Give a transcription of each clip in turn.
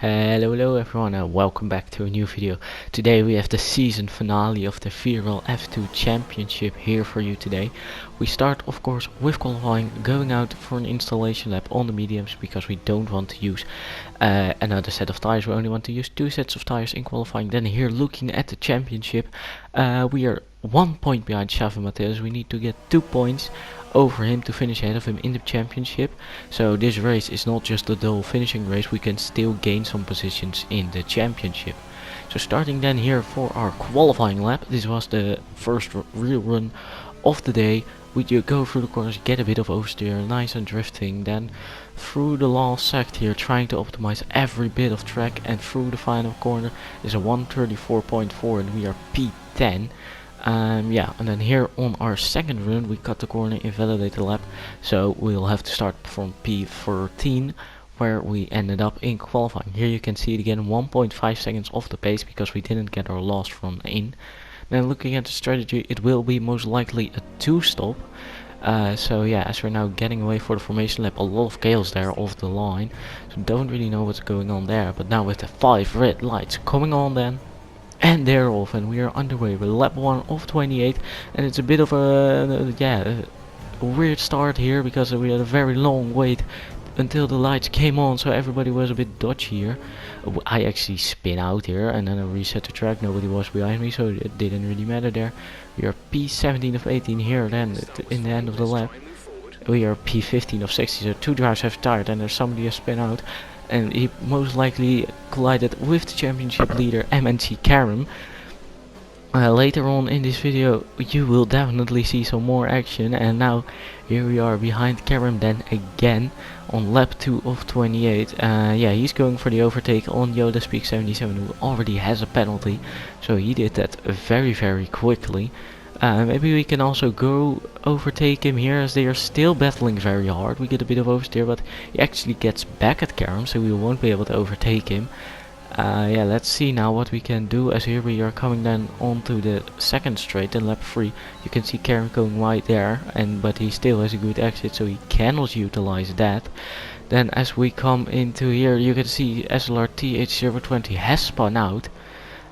Hello everyone and welcome back to a new video. Today we have the season finale of the VRL F2 Championship here for you today. We start of course with qualifying, going out for an installation lap on the mediums because we don't want to use another set of tires. We only want to use 2 sets of tires in qualifying. Then here looking at the championship, we are 1 point behind Xavi Mateus. We need to get 2 points over him to finish ahead of him in the championship. So this race is not just a dull finishing race, we can still gain some positions in the championship. So starting then here for our qualifying lap, this was the first real run of the day. We go through the corners, get a bit of oversteer, nice and drifting, then through the last sect here trying to optimize every bit of track, and through the final corner is a 134.4 and we are P10. And then here on our second run we cut the corner, invalidate the lap, so we'll have to start from P13 where we ended up in qualifying. Here you can see it again, 1.5 seconds off the pace because we didn't get our last run in. Then looking at the strategy, it will be most likely a 2-stop. So yeah, as we're now getting away for the formation lap, a lot of chaos there off the line, so don't really know what's going on there. But now with the 5 red lights coming on then, and they're off, and we are underway with lap 1 of 28, and it's a bit of a weird start here because we had a very long wait until the lights came on, so everybody was a bit dodgy here. I actually spin out here and then I reset the track, nobody was behind me, so it didn't really matter there. We are P17 of 18 here then in the end of the lap. We are P15 of 60, so 2 drivers have tired and there's somebody a spin out. And he most likely collided with the championship leader MNC Karim. Later on in this video you will definitely see some more action, and now here we are behind Karim then again on lap 2 of 28. He's going for the overtake on Yoda Speak 77, who already has a penalty, so he did that very quickly. Maybe we can also go overtake him here as they are still battling very hard. We get a bit of oversteer, but he actually gets back at Karim, so we won't be able to overtake him. Let's see now what we can do, as here we are coming then onto the second straight in lap 3. You can see Karim going wide there, but he still has a good exit, so he cannot utilize that. Then as we come into here, you can see SLR TH020 has spun out.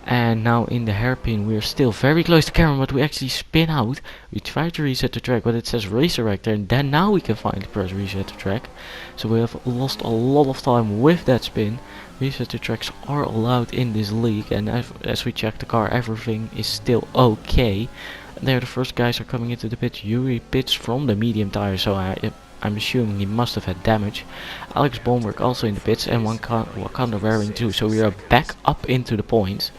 And now in the hairpin we are still very close to Karim, but we actually spin out. We try to reset the track, but it says Racer there, and then now we can finally press reset the track. So we have lost a lot of time with that spin. Reset the tracks are allowed in this league, and as we check the car, everything is still okay. And there the first guys are coming into the pit. Yuri pits from the medium tire, so I'm assuming he must have had damage. Alex Bomberg also in the pits, and Wakanda wearing too, so we are back up into the points.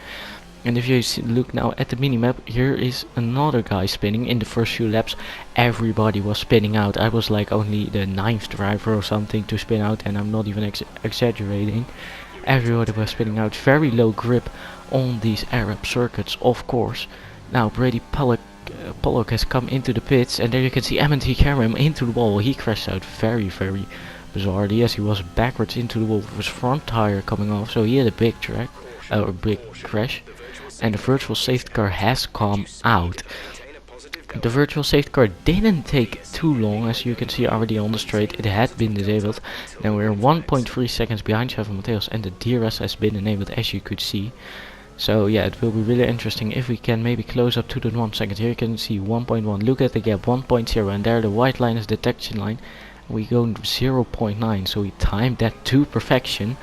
And if you look now at the minimap, here is another guy spinning. In the first few laps everybody was spinning out. I was like only the 9th driver or something to spin out, and I'm not even exaggerating. Everybody was spinning out. Very low grip on these Arab circuits, of course. Now Brady Pollock has come into the pits, and there you can see MNT Karim into the wall. He crashed out very bizarrely as he was backwards into the wall with his front tire coming off, so he had a big crash. And the virtual safety car has come out. The virtual safety car didn't take too long, as you can see already on the straight. It had been disabled. Now we're 1.3 seconds behind Xavi Mateus, and the DRS has been enabled, as you could see. So yeah, it will be really interesting if we can maybe close up to the 1 second. Here you can see 1.1, look at the gap, 1.0, and there the white line is the detection line. We go 0.9, so we timed that to perfection.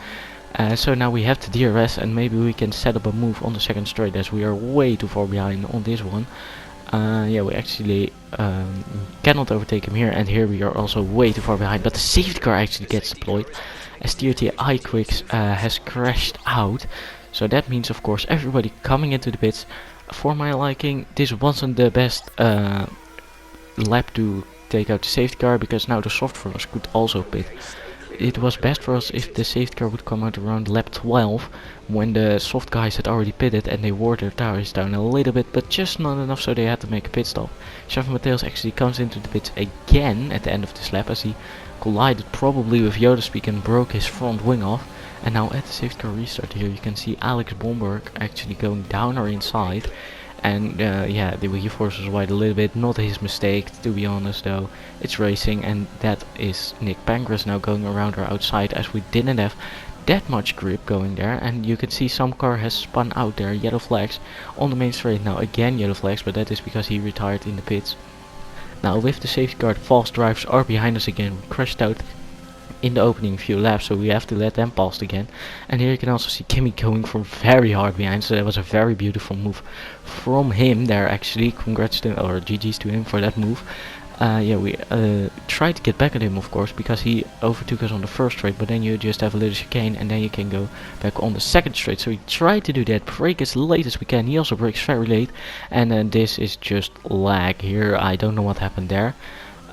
So now we have the DRS, and maybe we can set up a move on the second straight, as we are way too far behind on this one. We actually cannot overtake him here, and here we are also way too far behind, but the safety car actually gets deployed as TOT iQuicks has crashed out. So that means of course everybody coming into the pits. For my liking, this wasn't the best lap to take out the safety car, because now the soft for us could also pit. It was best for us if the safety car would come out around lap 12, when the soft guys had already pitted and they wore their tires down a little bit, but just not enough, so they had to make a pit stop. Xavi Mateus actually comes into the pits again at the end of this lap, as he collided probably with Yoda Speak and broke his front wing off. And now at the safety car restart here you can see Alex Bomberg actually going down or inside. And the wheel force was wide a little bit, not his mistake to be honest though. It's racing, and that is Nick Pancras now going around or outside, as we didn't have that much grip going there, and you can see some car has spun out there, yellow flags on the main straight. Now again yellow flags, but that is because he retired in the pits. Now with the safety car, fast drivers are behind us again. We crashed out in the opening few laps, so we have to let them pass again. And here you can also see Kimi going from very hard behind, so that was a very beautiful move from him there actually. Congrats to, or GG's to him for that move. Yeah, we tried to get back at him, of course, because he overtook us on the first straight, but then you just have a little chicane and then you can go back on the second straight. So we tried to do that, brake as late as we can. He also brakes very late, and this is just lag here. I don't know what happened there.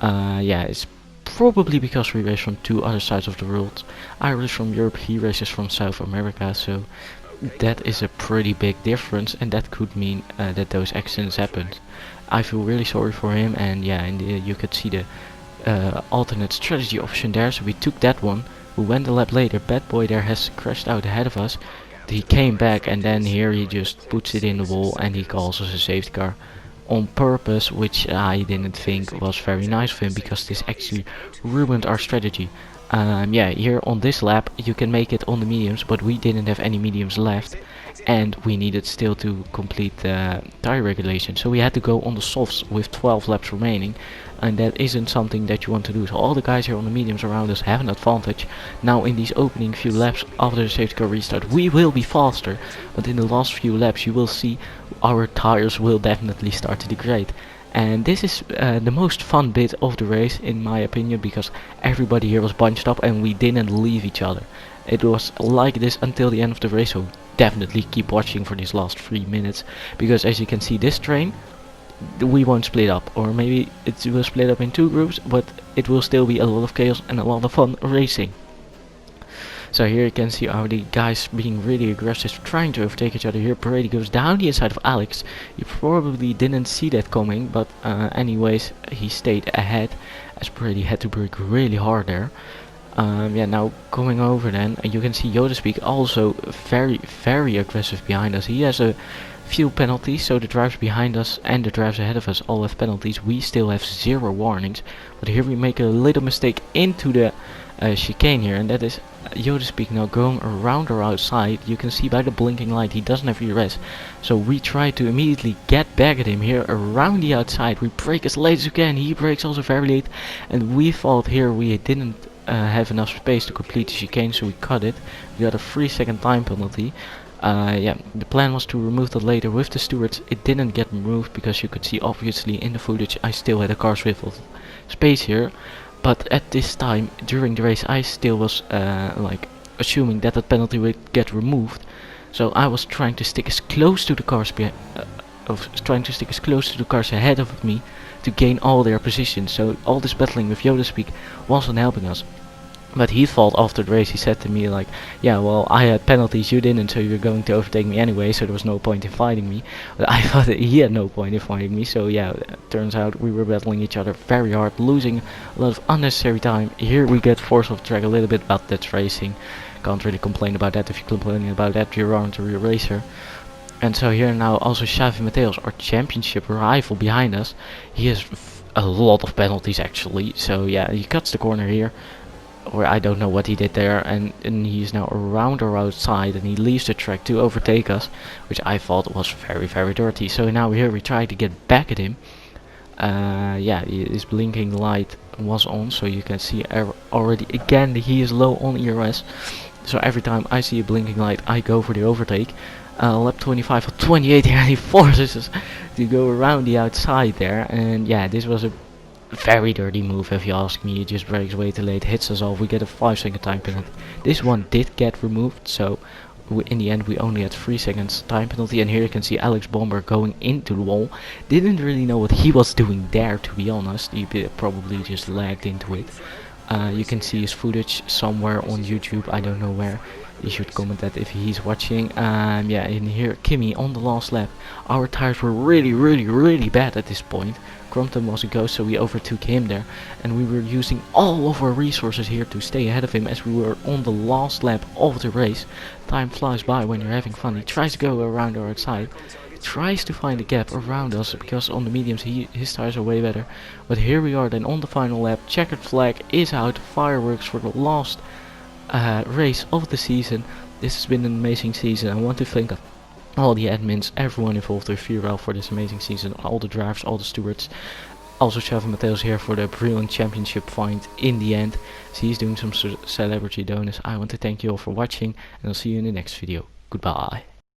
Yeah, it's probably because we race from two other sides of the world. I race from Europe, he races from South America, so that is a pretty big difference, and that could mean that those accidents happened. I feel really sorry for him, and yeah, and you could see the alternate strategy option there, so we took that one. We went a lap later, bad boy there has crashed out ahead of us. He came back, and then here he just puts it in the wall and he calls us a safety car on purpose, which I didn't think was very nice of him, because this actually ruined our strategy. Yeah, here on this lap you can make it on the mediums, but we didn't have any mediums left, and we needed still to complete the tire regulation, so we had to go on the softs with 12 laps remaining, and that isn't something that you want to do. So all the guys here on the mediums around us have an advantage. Now in these opening few laps after the safety car restart we will be faster, but in the last few laps you will see our tires will definitely start to degrade. And this is the most fun bit of the race in my opinion, because everybody here was bunched up and we didn't leave each other. It was like this until the end of the race, so definitely keep watching for these last 3 minutes, because as you can see this train, we won't split up, or maybe it will split up in 2 groups, but it will still be a lot of chaos and a lot of fun racing. So here you can see how the guys being really aggressive, trying to overtake each other. Here Brady goes down the inside of Alex. You probably didn't see that coming, but anyways, he stayed ahead as Brady had to brake really hard there. Yeah, now going over then, you can see Yodaspeak also very aggressive behind us. He has a few penalties, so the drivers behind us and the drivers ahead of us all have penalties. We still have 0 warnings, but here we make a little mistake into the chicane here, and that is Yodaspeak now going around or outside. You can see by the blinking light he doesn't have VRS, so we try to immediately get back at him here around the outside. We brake as late as we can, he brakes also very late, and we thought here we didn't have enough space to complete the chicane, so we cut it. We got a 3-second time penalty. Yeah, the plan was to remove that later with the stewards. It didn't get removed because you could see obviously in the footage I still had a car swivel space here, but at this time during the race I still was like assuming that that penalty would get removed, so I was trying to stick as close to the cars ahead of me to gain all their positions. So all this battling with Yodaspeak wasn't helping us. But he thought after the race, he said to me like, yeah, well, I had penalties, you didn't, so you're going to overtake me anyway, so there was no point in fighting me. But I thought that he had no point in fighting me, so yeah, it turns out we were battling each other very hard, losing a lot of unnecessary time. Here we get force off track a little bit, but that's racing. Can't really complain about that. If you're complaining about that, you aren't a real racer. And so here now also Xavi Mateos, our championship rival behind us. He has a lot of penalties actually, so yeah, he cuts the corner here, or I don't know what he did there, and he's now around or outside, and he leaves the track to overtake us, which I thought was very dirty. So now here we try to get back at him. Yeah, his blinking light was on, so you can see already again that he is low on ERS. So every time I see a blinking light I go for the overtake. Lap 25 or 28 here, he forces us to go around the outside there, and yeah, this was a very dirty move if you ask me. He just brakes way too late, hits us off, we get a 5-second time penalty. This one did get removed, so in the end we only had 3 seconds time penalty. And here you can see Alex Bomber going into the wall. Didn't really know what he was doing there, to be honest. He probably just lagged into it. You can see his footage somewhere on YouTube, I don't know where. You should comment that if he's watching. Yeah, and here Kimi on the last lap. Our tires were really bad at this point. Crompton was a ghost, so we overtook him there, and we were using all of our resources here to stay ahead of him as we were on the last lap of the race. Time flies by when you're having fun. He tries to go around our outside, tries to find a gap around us, because on the mediums his tires are way better. But here we are then on the final lap. Checkered flag is out, fireworks for the last race of the season. This has been an amazing season. I want to thank all the admins, everyone involved with VRL for this amazing season, all the drivers, all the stewards. Also Chef Mateus here for the brilliant championship find in the end. So he's doing some celebrity donuts. I want to thank you all for watching, and I'll see you in the next video. Goodbye.